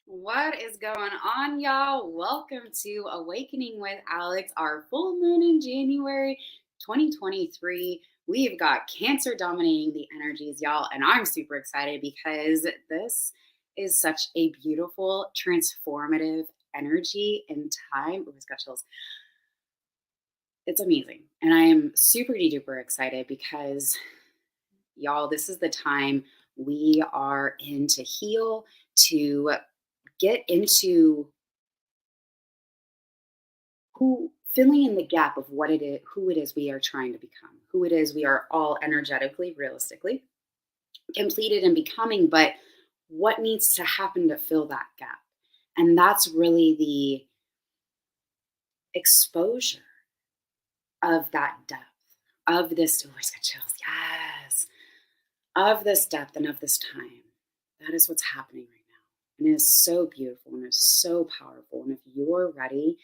What is going on, y'all? Welcome to Awakening with Alex, our full moon in January 2023. We've got Cancer dominating the energies, y'all, and I'm super excited because this is such a beautiful, transformative energy and time. Oh, it's got chills. It's amazing. And I am super duper excited because, y'all, this is the time we are in to heal, to get into who filling in the gap of what it is, who it is we are trying to become, who it is we are all energetically, realistically completed and becoming, but what needs to happen to fill that gap. And that's really the exposure of that depth, of this, oh, I just got chills, yes, of this depth and of this time. That is what's happening right now. And it is so beautiful and it's so powerful. And if you're ready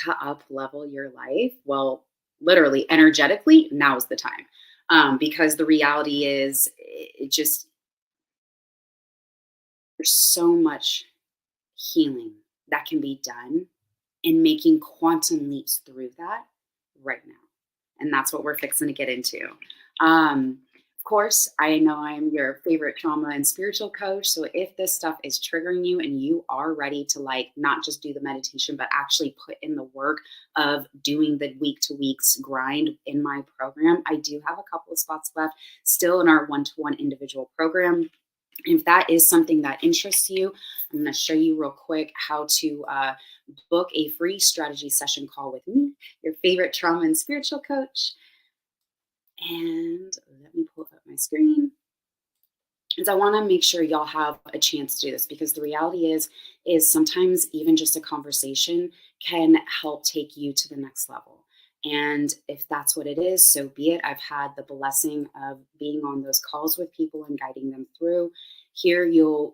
to up level your life, well, literally, energetically, now's the time. Because the reality is, it just, there's so much healing that can be done and making quantum leaps through that right now. And that's what we're fixing to get into. Of course, I know I'm your favorite trauma and spiritual coach. So if this stuff is triggering you and you are ready to like not just do the meditation, but actually put in the work of doing the week to weeks grind in my program, I do have a couple of spots left still in our one-to-one individual program. If that is something that interests you, I'm going to show you real quick how to book a free strategy session call with me, your favorite trauma and spiritual coach. And let me pull up my screen. Because I want to make sure y'all have a chance to do this, because the reality is sometimes even just a conversation can help take you to the next level. And if that's what it is, so be it. I've had the blessing of being on those calls with people and guiding them through. Here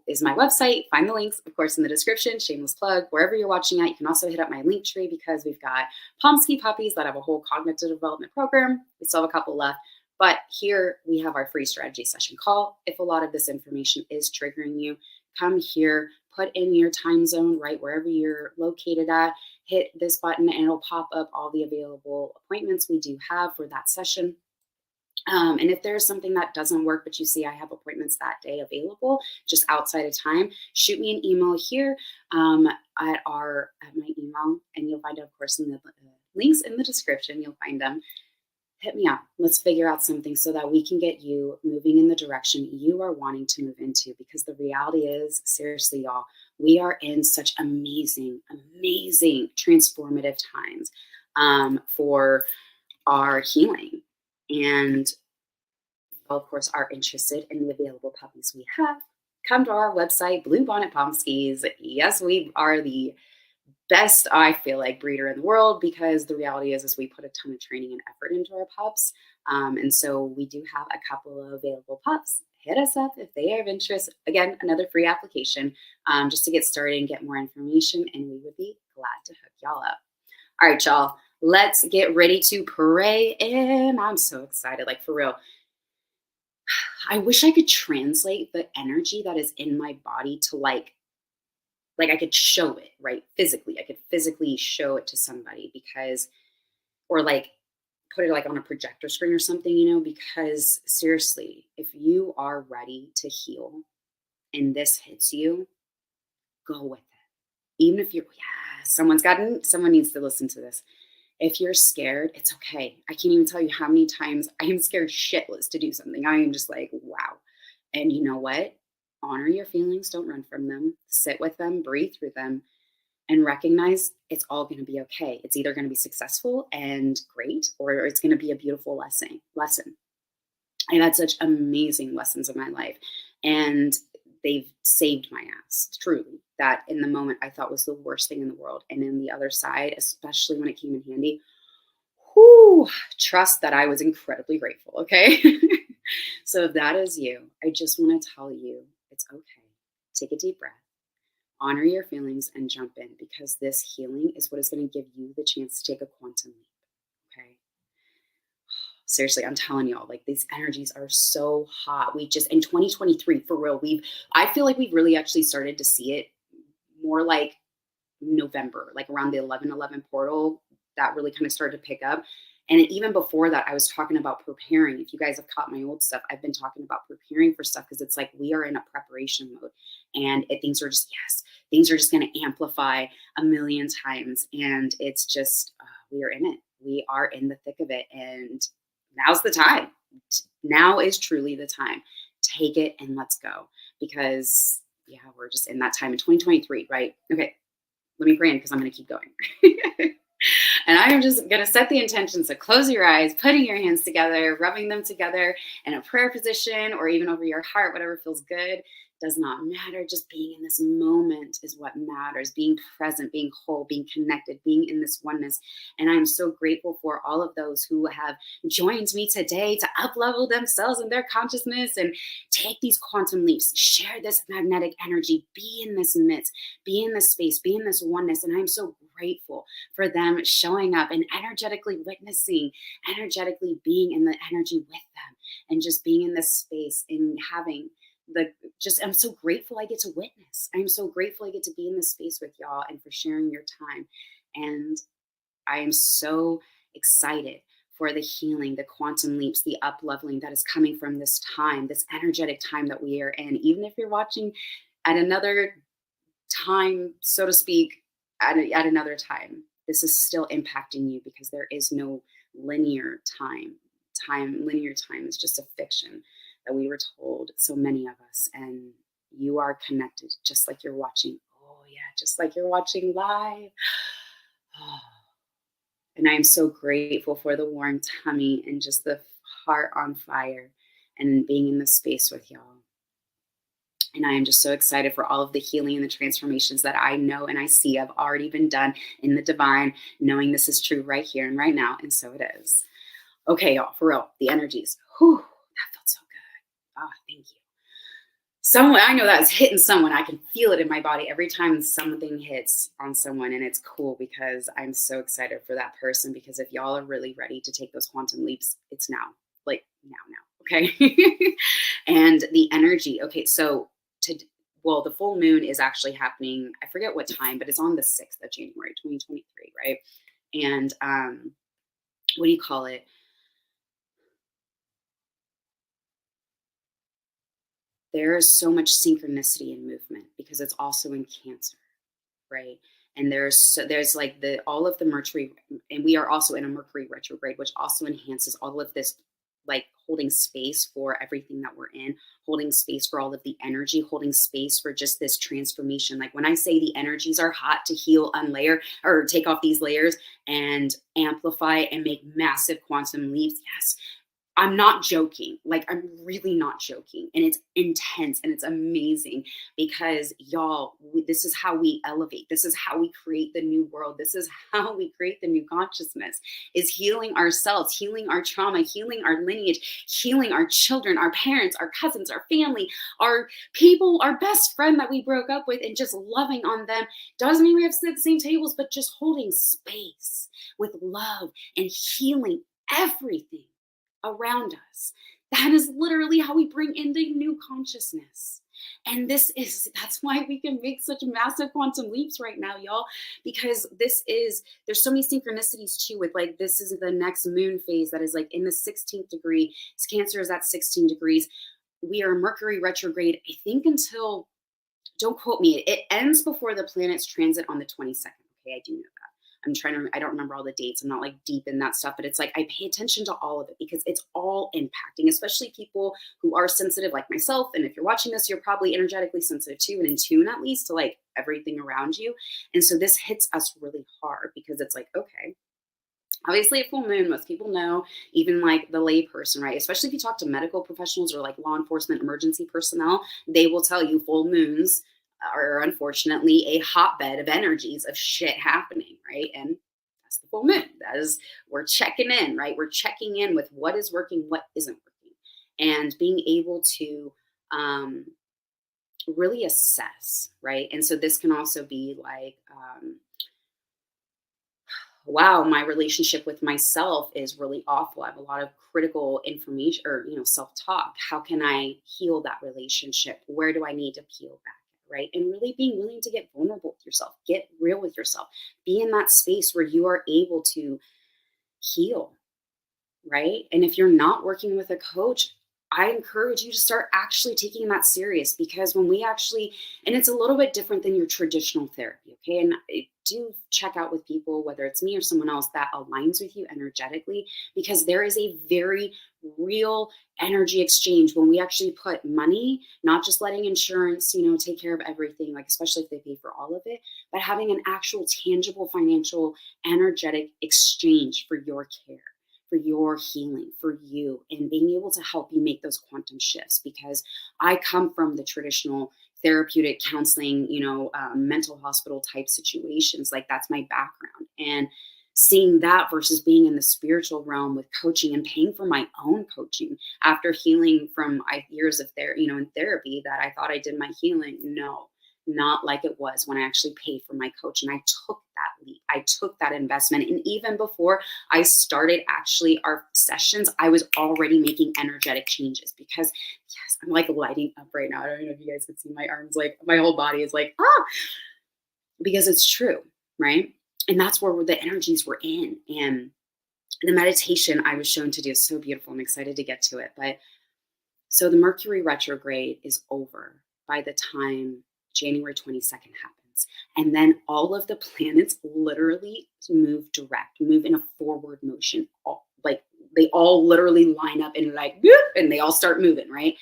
is my website. Find the links, of course, in the description. Shameless plug. Wherever you're watching at, you can also hit up my link tree because we've got Pomskies puppies that have a whole cognitive development program. We still have a couple left. But here we have our free strategy session call. If a lot of this information is triggering you, come here, put in your time zone, right wherever you're located at, hit this button and it'll pop up all the available appointments we do have for that session. And if there's something that doesn't work, but you see I have appointments that day available just outside of time, shoot me an email here at my email, and you'll find it, of course, in the links in the description. You'll find them. Hit me up. Let's figure out something so that we can get you moving in the direction you are wanting to move into. Because the reality is, seriously, y'all, we are in such amazing, amazing transformative times for our healing. And of course, are interested in the available puppies we have, come to our website, Blue Bonnet Pomskies. Yes, we are the best, I feel like, breeder in the world, because the reality is we put a ton of training and effort into our pups. And so we do have a couple of available pups. Hit us up if they are of interest. Again, another free application just to get started and get more information. And we would be glad to hook y'all up. All right, y'all, let's get ready to pray in. I'm so excited, like for real. I wish I could translate the energy that is in my body to like I could show it, right? Physically, I could physically show it to somebody, because, or like put it like on a projector screen or something, because seriously, if you are ready to heal and this hits you, go with it. Even if you're, yeah, someone needs to listen to this. If you're scared, it's okay. I can't even tell you how many times I am scared shitless to do something. I am just like, wow. And you know what? Honor your feelings. Don't run from them. Sit with them, breathe through them, and recognize it's all going to be okay. It's either going to be successful and great, or it's going to be a beautiful lesson. I've had such amazing lessons in my life, and they've saved my ass, truly. That in the moment I thought was the worst thing in the world. And in the other side, especially when it came in handy, whoo, trust that I was incredibly grateful, okay? So if that is you, I just want to tell you it's okay. Take a deep breath, honor your feelings, and jump in, because this healing is what is going to give you the chance to take a quantum leap, okay? Seriously, I'm telling y'all, like, these energies are so hot. We just, in 2023, for real, I feel like we've really actually started to see it more like November, like around the 11/11 portal, that really kind of started to pick up. And even before that, I was talking about preparing. If you guys have caught my old stuff, I've been talking about preparing for stuff because it's like we are in a preparation mode, and things are just, yes, things are just going to amplify a million times. And it's just, we are in it. We are in the thick of it. And now's the time. Now is truly the time. Take it and let's go, because, yeah, we're just in that time in 2023, right? Okay, let me pray in because I'm going to keep going. And I am just going to set the intention. So close your eyes, putting your hands together, rubbing them together in a prayer position or even over your heart, whatever feels good. Does not matter. Just being in this moment is what matters. Being present, being whole, being connected, being in this oneness. And I'm so grateful for all of those who have joined me today to up-level themselves and their consciousness and take these quantum leaps, share this magnetic energy, be in this midst, be in this space, be in this oneness. And I'm so grateful for them showing up and energetically witnessing, energetically being in the energy with them, and just being in this space and having I'm so grateful I get to witness. I'm so grateful I get to be in this space with y'all and for sharing your time. And I am so excited for the healing, the quantum leaps, the up leveling that is coming from this time, this energetic time that we are in. Even if you're watching at another time, so to speak, at another time, this is still impacting you because there is no linear time. Linear time is just a fiction that we were told, so many of us. And you are connected just like you're watching. Oh, yeah, just like you're watching live. Oh. And I am so grateful for the warm tummy and just the heart on fire and being in the space with y'all. And I am just so excited for all of the healing and the transformations that I know and I see have already been done in the divine, knowing this is true right here and right now. And so it is. Okay, y'all, for real, the energies. Whew, that felt so good. Ah, thank you. Someone, I know that is hitting someone. I can feel it in my body every time something hits on someone. And it's cool because I'm so excited for that person, because if y'all are really ready to take those quantum leaps, it's now. Like now. Okay. And the energy. Okay, so the full moon is actually happening. I forget what time, but it's on the 6th of January, 2023, right? And what do you call it? There is so much synchronicity in movement because it's also in Cancer, right? And there's like all of the Mercury, and we are also in a Mercury retrograde, which also enhances all of this, like holding space for everything that we're in, holding space for all of the energy, holding space for just this transformation. Like when I say the energies are hot to heal, unlayer, or take off these layers and amplify and make massive quantum leaps. Yes, I'm not joking. Like, I'm really not joking. And it's intense and it's amazing because, y'all, this is how we elevate. This is how we create the new world. This is how we create the new consciousness, is healing ourselves, healing our trauma, healing our lineage, healing our children, our parents, our cousins, our family, our people, our best friend that we broke up with, and just loving on them. Doesn't mean we have to sit at the same tables, but just holding space with love and healing everything around us. That is literally how we bring in the new consciousness. And that's why we can make such massive quantum leaps right now, y'all, because there's so many synchronicities too with, like, this is the next moon phase that is like in the 16th degree. Cancer is at 16 degrees. We are Mercury retrograde, I think, until, don't quote me, it ends before the planets transit on the 22nd. Okay, I do know that. I don't remember all the dates. I'm not like deep in that stuff, but it's like I pay attention to all of it because it's all impacting, especially people who are sensitive like myself. And if you're watching this, you're probably energetically sensitive too, and in tune at least to like everything around you. And so this hits us really hard because it's like, okay, obviously at full moon, most people know, even like the lay person, right? Especially if you talk to medical professionals or like law enforcement emergency personnel, they will tell you full moons are unfortunately a hotbed of energies of shit happening, right? And that's the full moon. We're checking in, right? We're checking in with what is working, what isn't working, and being able to really assess, right? And so this can also be like, wow, my relationship with myself is really awful. I have a lot of critical information or, self-talk. How can I heal that relationship? Where do I need to peel back? right? And really being willing to get vulnerable with yourself, get real with yourself, be in that space where you are able to heal, right? And if you're not working with a coach, I encourage you to start actually taking that serious, because when we actually, and it's a little bit different than your traditional therapy, okay? And do check out with people, whether it's me or someone else that aligns with you energetically, because there is a very real energy exchange when we actually put money, not just letting insurance, take care of everything, like especially if they pay for all of it, but having an actual tangible financial energetic exchange for your care, for your healing, for you, and being able to help you make those quantum shifts. Because I come from the traditional therapeutic counseling, mental hospital type situations. Like that's my background. And seeing that versus being in the spiritual realm with coaching and paying for my own coaching after healing from years of in therapy, that I thought I did my healing. No, not like it was when I actually paid for my coach. And I took that leap. I took that investment. And even before I started actually our sessions, I was already making energetic changes, because yes, I'm like lighting up right now. I don't know if you guys can see my arms, like my whole body is like, because it's true, right? And that's where the energies were in. And the meditation I was shown to do is so beautiful. I'm excited to get to it. But so the Mercury retrograde is over by the time January 22nd happens. And then all of the planets literally move in a forward motion. Like they all literally line up and like, and they all start moving, right?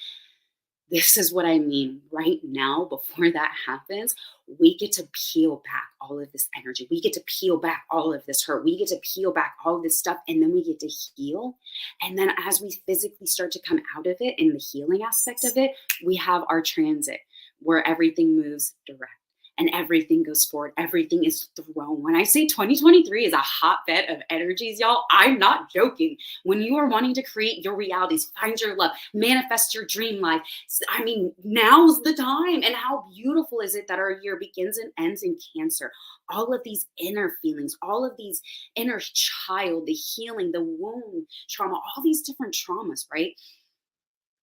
This is what I mean. Right now, before that happens, we get to peel back all of this energy. We get to peel back all of this hurt. We get to peel back all of this stuff, and then we get to heal. And then as we physically start to come out of it in the healing aspect of it, we have our transit where everything moves direct and everything goes forward. Everything is thrown. When I say 2023 is a hotbed of energies, y'all, I'm not joking. When you are wanting to create your realities, find your love, manifest your dream life, I mean, now's the time. And how beautiful is it that our year begins and ends in Cancer? All of these inner feelings, all of these inner child, the healing, the womb trauma, all these different traumas, right?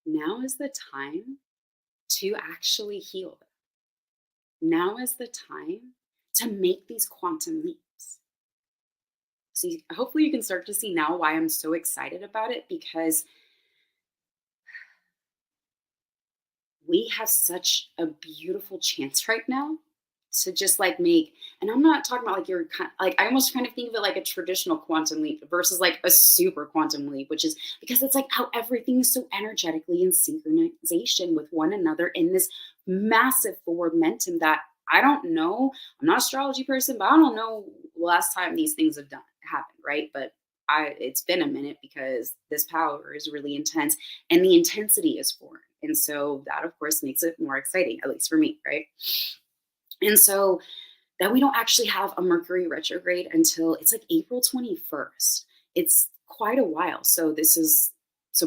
Now is the time to actually heal them. Now is the time to make these quantum leaps. See, hopefully you can start to see now why I'm so excited about it, because we have such a beautiful chance right now to just like make, and I'm not talking about like you're like, I almost kind of think of it like a traditional quantum leap versus like a super quantum leap, which is because it's like how everything is so energetically in synchronization with one another in this massive forward momentum that I don't know. I'm not an astrology person, but I don't know the last time these things have happened, right? But it's been a minute, because this power is really intense and the intensity is foreign. And so that of course makes it more exciting, at least for me, right? And so that we don't actually have a Mercury retrograde until it's like April 21st. It's quite a while. So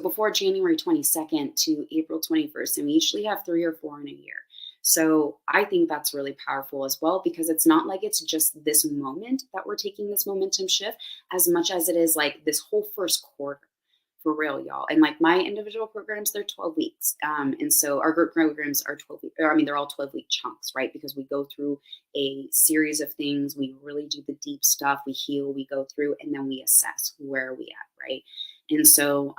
before January 22nd to April 21st, and we usually have 3 or 4 in a year. So I think that's really powerful as well, because it's not like it's just this moment that we're taking this momentum shift, as much as it is like this whole first quarter. For real, y'all. And like my individual programs, they're 12 weeks. And so our group programs are 12 weeks. I mean, they're all 12-week chunks, right? Because we go through a series of things. We really do the deep stuff. We heal, we go through, and then we assess where are we at, right? And so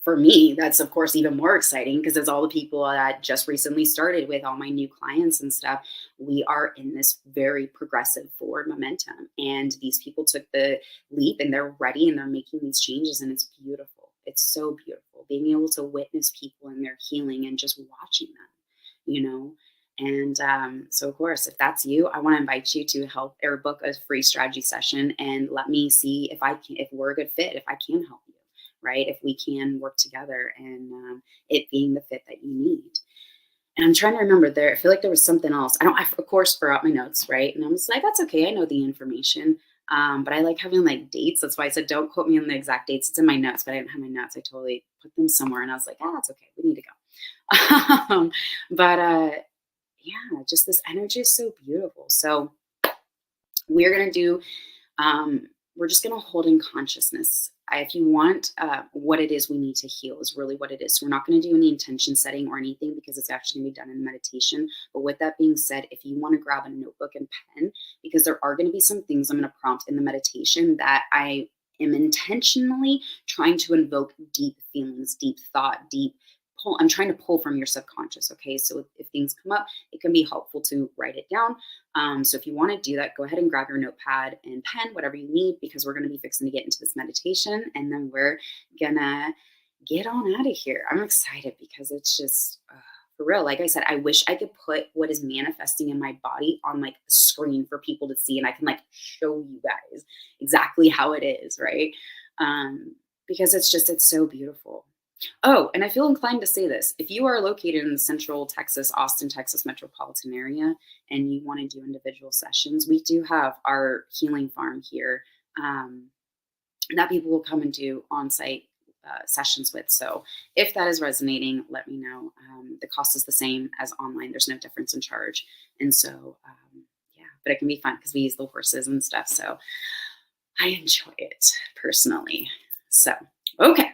for me, that's of course even more exciting, because it's all the people that just recently started with all my new clients and stuff. We are in this very progressive forward momentum, and these people took the leap and they're ready and they're making these changes, and it's beautiful. It's so beautiful being able to witness people in their healing and just watching them, you know. And so, of course, if that's you, I want to invite you to help or book a free strategy session and let me see if we're a good fit, if I can help you, right? If we can work together, and it being the fit that you need. And I'm trying to remember there. I feel like there was something else. I of course forgot my notes, right? And I was like, that's okay. I know the information. But I like having like dates. That's why I said, don't quote me on the exact dates. It's in my notes, but I didn't have my notes. I totally put them somewhere, and I was like, that's okay. We need to go. But yeah, just this energy is so beautiful. So we're going to do, we're just going to hold in consciousness if you want what it is we need to heal is really what it is. So we're not going to do any intention setting or anything because it's actually going to be done in meditation. But with that being said, if you want to grab a notebook and pen, because there are going to be some things I'm going to prompt in the meditation that I am intentionally trying to invoke deep feelings, deep thought, deep pull. I'm trying to pull from your subconscious. Okay. So if things come up, it can be helpful to write it down. So if you want to do that, go ahead and grab your notepad and pen, whatever you need, because we're going to be fixing to get into this meditation and then we're gonna get on out of here. I'm excited because it's just for real. Like I said, I wish I could put what is manifesting in my body on like a screen for people to see and I can like show you guys exactly how it is, right? Because it's so beautiful. Oh, and I feel inclined to say this. If you are located in the central Texas, Austin, Texas metropolitan area, and you want to do individual sessions, we do have our healing farm here that people will come and do on site sessions with. So if that is resonating, let me know. The cost is the same as online, there's no difference in charge. And so, yeah, but it can be fun because we use the horses and stuff. So I enjoy it personally. So, okay.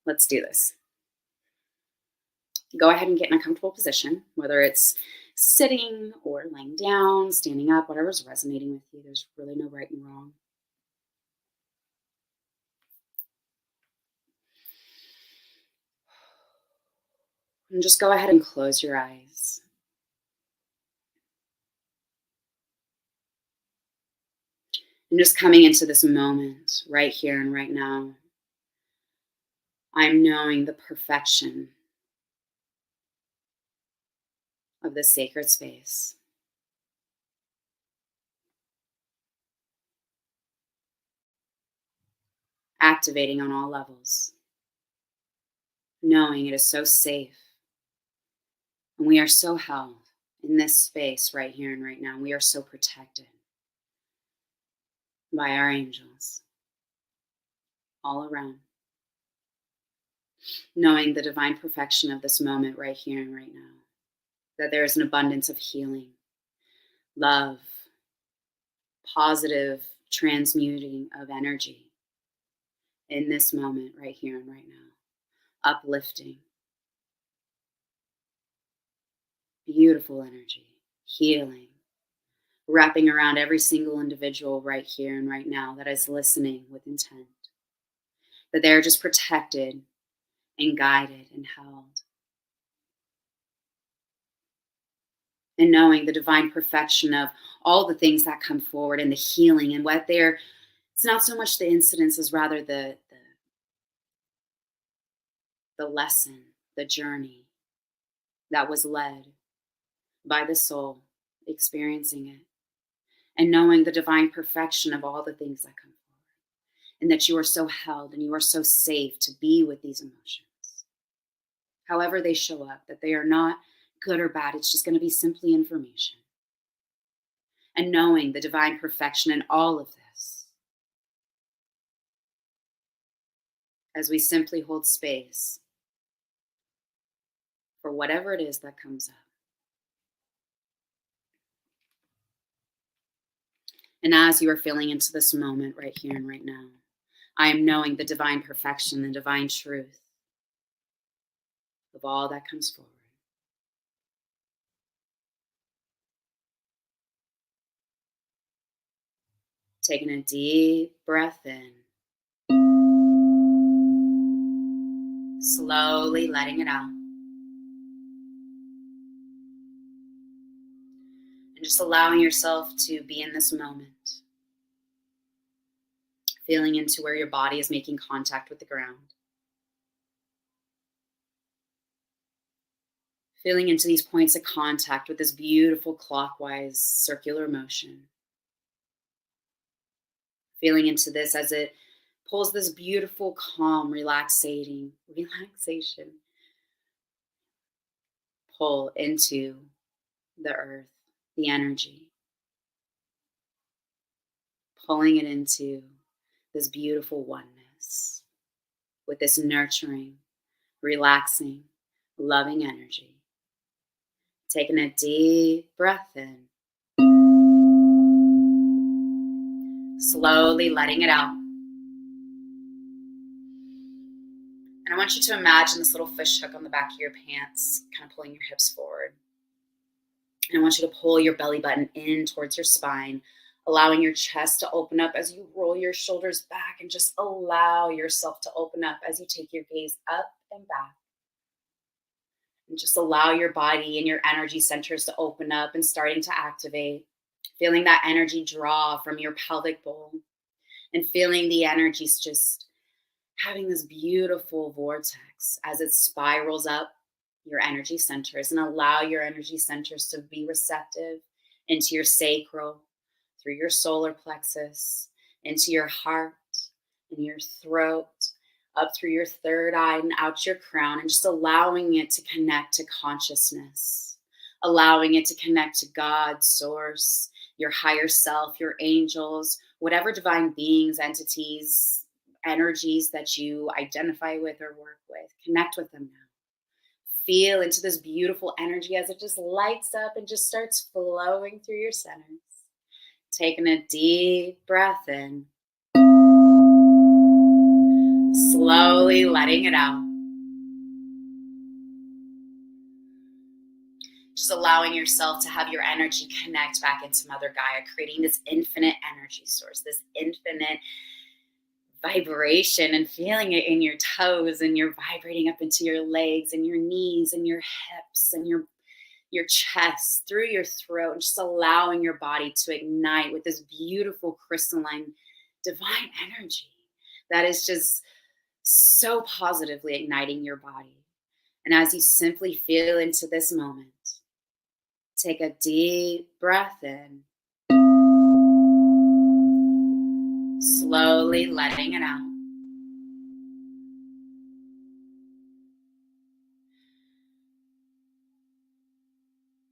Let's do this. Go ahead and get in a comfortable position, whether it's sitting or laying down, standing up, whatever's resonating with you. There's really no right and wrong. And just go ahead and close your eyes. And just coming into this moment right here and right now, I'm knowing the perfection of this sacred space. Activating on all levels. Knowing it is so safe. And we are so held in this space right here and right now. We are so protected by our angels all around. Knowing the divine perfection of this moment right here and right now. That there is an abundance of healing, love, positive transmuting of energy in this moment right here and right now. Uplifting, beautiful energy, healing, wrapping around every single individual right here and right now that is listening with intent. That they're just protected and guided and held. And knowing the divine perfection of all the things that come forward and the healing and what they're, it's not so much the incidents as rather the lesson, the journey that was led by the soul experiencing it. And knowing the divine perfection of all the things that come forward. And that you are so held and you are so safe to be with these emotions. However they show up, that they are not good or bad. It's just going to be simply information. And knowing the divine perfection in all of this. As we simply hold space for whatever it is that comes up. And as you are feeling into this moment right here and right now, I am knowing the divine perfection, the divine truth of all that comes forward. Taking a deep breath in. Slowly letting it out. And just allowing yourself to be in this moment. Feeling into where your body is making contact with the ground. Feeling into these points of contact with this beautiful clockwise circular motion. Feeling into this as it pulls this beautiful, calm, relaxation pull into the earth, the energy. Pulling it into this beautiful oneness with this nurturing, relaxing, loving energy. Taking a deep breath in. Slowly letting it out. And I want you to imagine this little fish hook on the back of your pants, kind of pulling your hips forward. And I want you to pull your belly button in towards your spine, allowing your chest to open up as you roll your shoulders back, and just allow yourself to open up as you take your gaze up and back. And just allow your body and your energy centers to open up and starting to activate. Feeling that energy draw from your pelvic bowl and feeling the energies just having this beautiful vortex as it spirals up your energy centers, and allow your energy centers to be receptive into your sacral, through your solar plexus, into your heart and your throat, up through your third eye and out your crown, and just allowing it to connect to consciousness, allowing it to connect to God, source, your higher self, your angels, whatever divine beings, entities, energies that you identify with or work with. Connect with them now. Feel into this beautiful energy as it just lights up and just starts flowing through your centers. Taking a deep breath in. Slowly letting it out. Just allowing yourself to have your energy connect back into Mother Gaia, creating this infinite energy source, this infinite vibration, and feeling it in your toes, and you're vibrating up into your legs and your knees and your hips and your chest, through your throat, and just allowing your body to ignite with this beautiful crystalline divine energy that is just so positively igniting your body. And as you simply feel into this moment, take a deep breath in, slowly letting it out.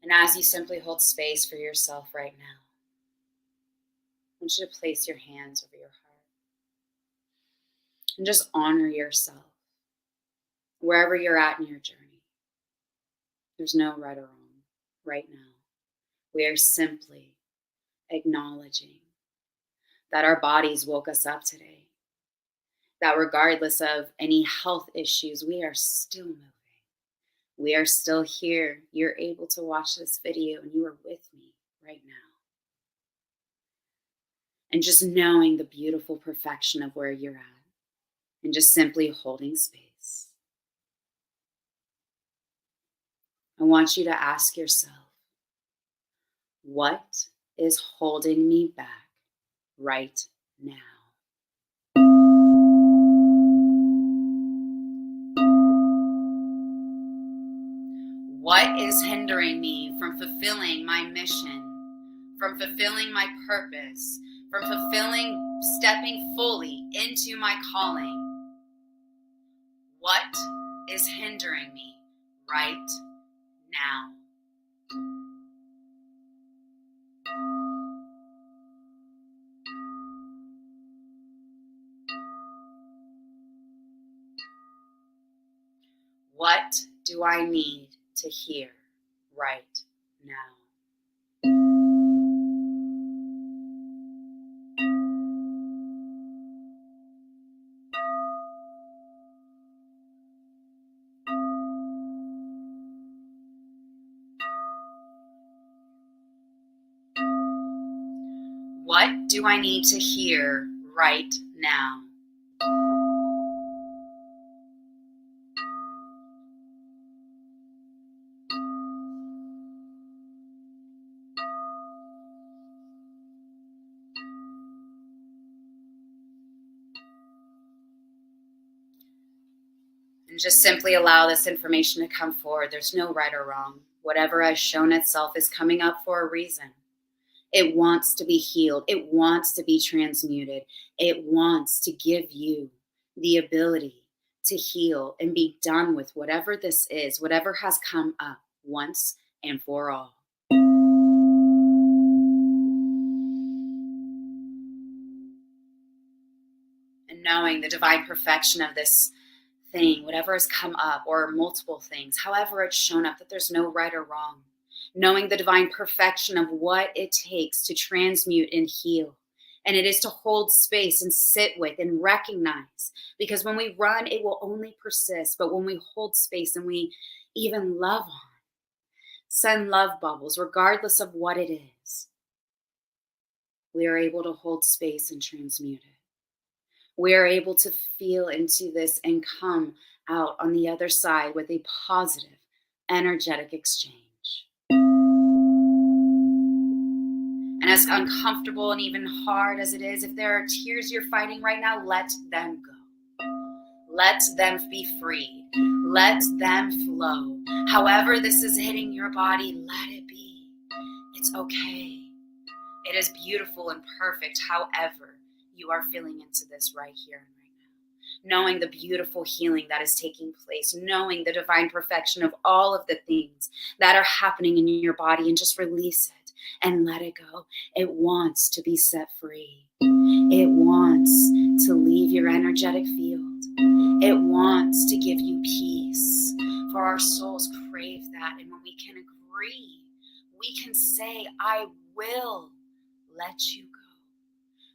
And as you simply hold space for yourself right now, I want you to place your hands over your heart and just honor yourself wherever you're at in your journey. There's no right or wrong right now. We are simply acknowledging that our bodies woke us up today, that regardless of any health issues, we are still moving. We are still here. You're able to watch this video and you are with me right now. And just knowing the beautiful perfection of where you're at and just simply holding space. I want you to ask yourself, what is holding me back right now? What is hindering me from fulfilling my mission, from fulfilling my purpose, from stepping fully into my calling? What is hindering me right now? What do I need to hear right now? What do I need to hear right now? And just simply allow this information to come forward. There's no right or wrong. Whatever has shown itself is coming up for a reason. It wants to be healed. It wants to be transmuted. It wants to give you the ability to heal and be done with whatever this is, whatever has come up once and for all. And knowing the divine perfection of this thing, whatever has come up, or multiple things, however it's shown up, that there's no right or wrong. Knowing the divine perfection of what it takes to transmute and heal And it is to hold space and sit with and recognize. Because when we run, it will only persist. But when we hold space and we even love on, send love bubbles, regardless of what it is, we are able to hold space and transmute it. We are able to feel into this and come out on the other side with a positive, energetic exchange. And as uncomfortable and even hard as it is, if there are tears you're fighting right now, let them go. Let them be free. Let them flow. However this is hitting your body, let it be. It's okay. It is beautiful and perfect, however you are feeling into this right here and right now. Knowing the beautiful healing that is taking place, knowing the divine perfection of all of the things that are happening in your body, and just release it and let it go. It wants to be set free. It wants to leave your energetic field. It wants to give you peace. For our souls crave that. And when we can agree, we can say, I will let you go.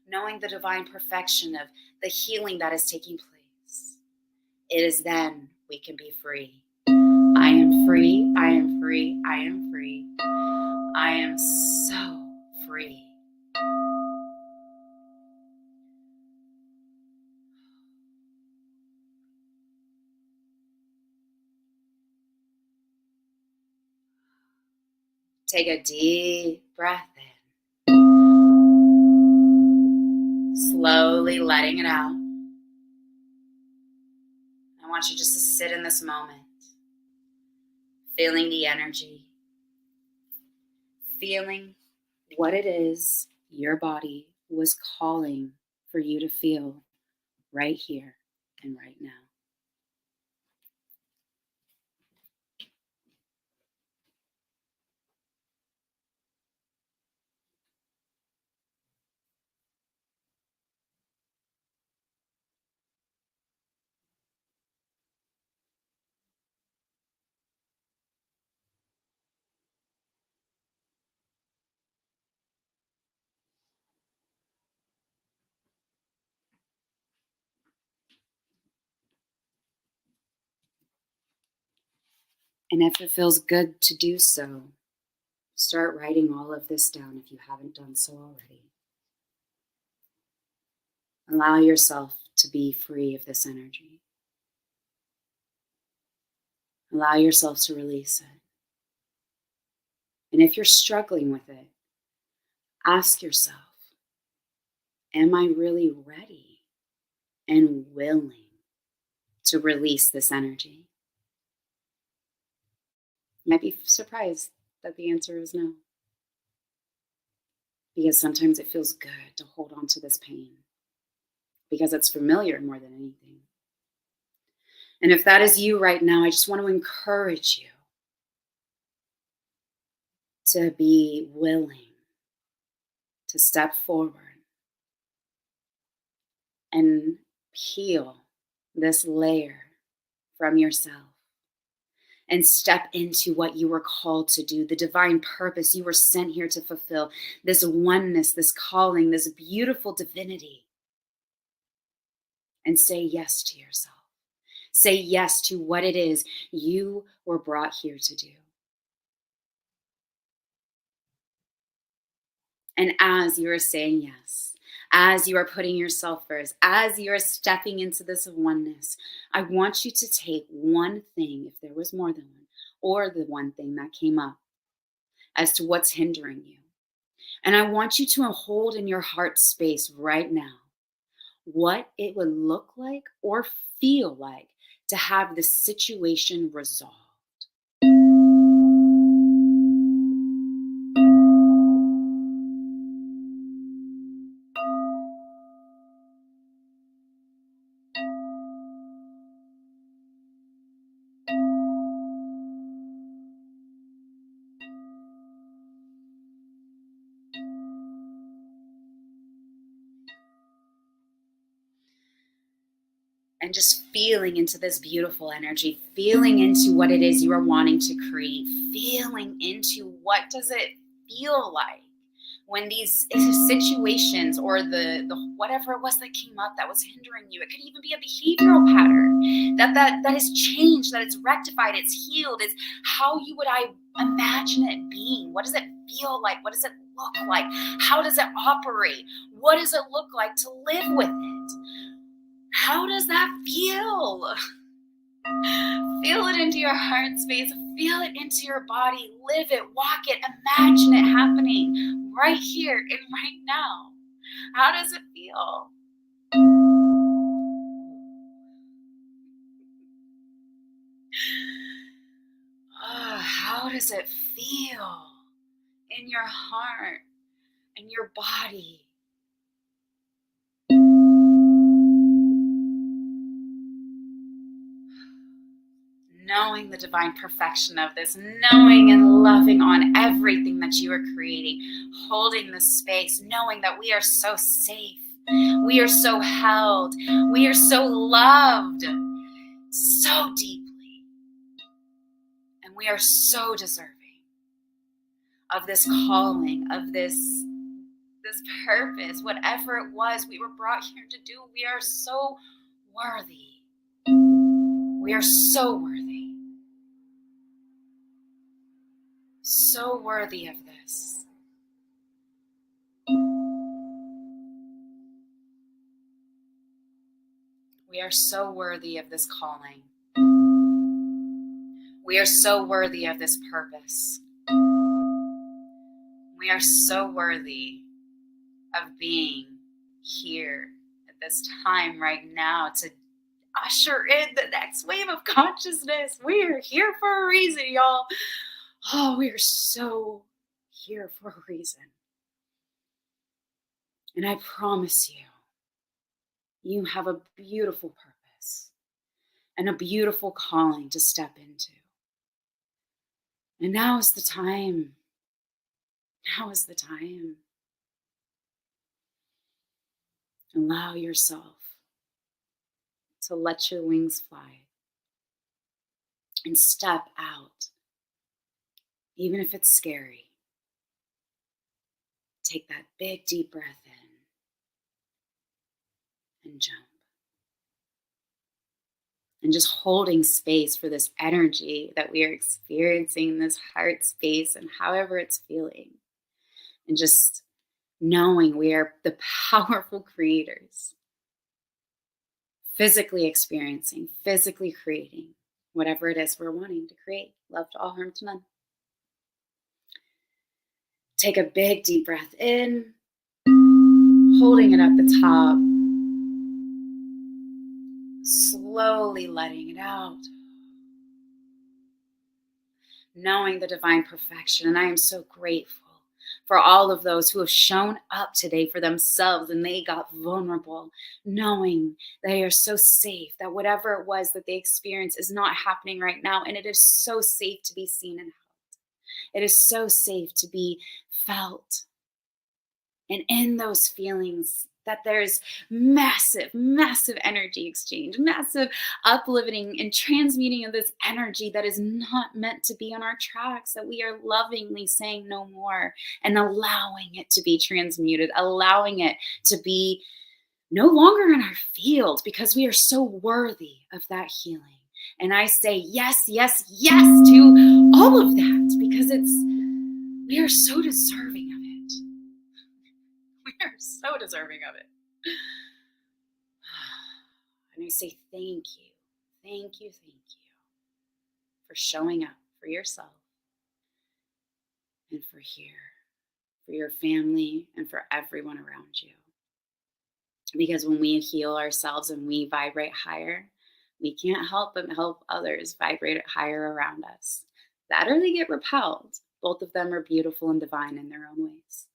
Knowing the divine perfection of the healing that is taking place. It is then we can be free. I am free. I am free. I am free. I am so free. Take a deep breath in. Slowly letting it out. I want you just to sit in this moment. Feeling the energy. Feeling what it is your body was calling for you to feel right here and right now. And if it feels good to do so, start writing all of this down if you haven't done so already. Allow yourself to be free of this energy. Allow yourself to release it. And if you're struggling with it, ask yourself, am I really ready and willing to release this energy? You might be surprised that the answer is no. Because sometimes it feels good to hold on to this pain. Because it's familiar more than anything. And if that is you right now, I just want to encourage you to be willing to step forward and peel this layer from yourself and step into what you were called to do, the divine purpose you were sent here to fulfill, this oneness, this calling, this beautiful divinity. And say yes to yourself. Say yes to what it is you were brought here to do. And as you are saying yes, as you are putting yourself first, as you are stepping into this oneness, I want you to take one thing, if there was more than one, or the one thing that came up as to what's hindering you. And I want you to hold in your heart space right now what it would look like or feel like to have the situation resolved. And just feeling into this beautiful energy, feeling into what it is you are wanting to create, feeling into what does it feel like when these situations or the whatever it was that came up that was hindering you, it could even be a behavioral pattern that has changed, that it's rectified, it's healed. It's how you would I imagine it being? What does it feel like? What does it look like? How does it operate? What does it look like to live with it? How does that feel? Feel it into your heart space. Feel it into your body. Live it, walk it, imagine it happening right here and right now. How does it feel? Oh, how does it feel in your heart, in your body? Knowing the divine perfection of this, knowing and loving on everything that you are creating, holding the space, knowing that we are so safe, we are so held, we are so loved so deeply, and we are so deserving of this calling, of this purpose, whatever it was we were brought here to do. We are so worthy. We are so worthy. So worthy of this. We are so worthy of this calling. We are so worthy of this purpose. We are so worthy of being here at this time right now to usher in the next wave of consciousness. We are here for a reason, y'all. Oh, we are so here for a reason. And I promise you, you have a beautiful purpose and a beautiful calling to step into. And now is the time. Now is the time. Allow yourself to let your wings fly and step out, even if it's scary. Take that big, deep breath in and jump. And just holding space for this energy that we are experiencing, this heart space, and however it's feeling. And just knowing we are the powerful creators, physically experiencing, physically creating whatever it is we're wanting to create. Love to all, harm to none. Take a big, deep breath in, holding it at the top, slowly letting it out, knowing the divine perfection. And I am so grateful for all of those who have shown up today for themselves and they got vulnerable, knowing they are so safe, that whatever it was that they experienced is not happening right now. And it is so safe to be seen and held. It is so safe to be felt. And in those feelings, that there's massive, massive energy exchange, massive uplifting and transmuting of this energy that is not meant to be on our tracks, that we are lovingly saying no more and allowing it to be transmuted, allowing it to be no longer in our field, because we are so worthy of that healing. And I say yes, yes, yes to all of that, because we are so deserving of it. We are so deserving of it. And I say thank you, thank you, thank you for showing up for yourself and for here, for your family, and for everyone around you. Because when we heal ourselves and we vibrate higher, we can't help but help others vibrate higher around us. That or they get repelled. Both of them are beautiful and divine in their own ways.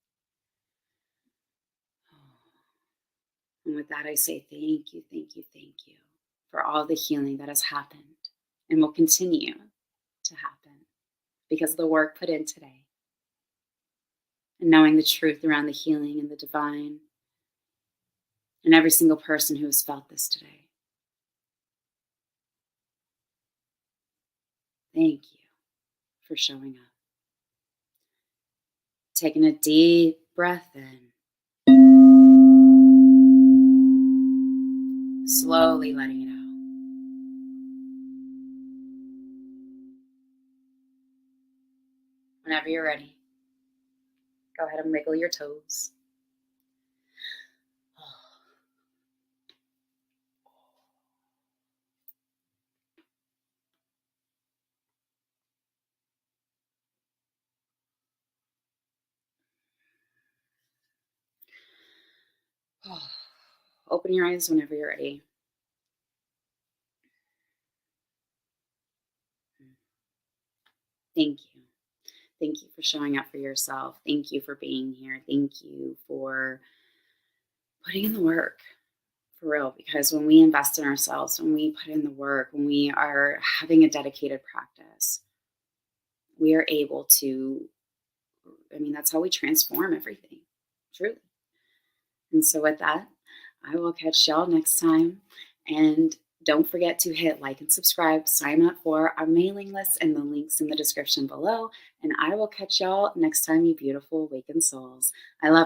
And with that, I say thank you, thank you, thank you for all the healing that has happened and will continue to happen because of the work put in today. And knowing the truth around the healing and the divine, and every single person who has felt this today. Thank you for showing up. Taking a deep Breath in. Slowly letting it out. Whenever you're ready, go ahead and wiggle your toes. Open your eyes whenever you're ready. Thank you. Thank you for showing up for yourself. Thank you for being here. Thank you for putting in the work, for real. Because when we invest in ourselves, when we put in the work, when we are having a dedicated practice, we are able to, that's how we transform everything, truly. And so with that, I will catch y'all next time. And don't forget to hit like and subscribe, sign up for our mailing list, and the links in the description below. And I will catch y'all next time, you beautiful awakened souls. I love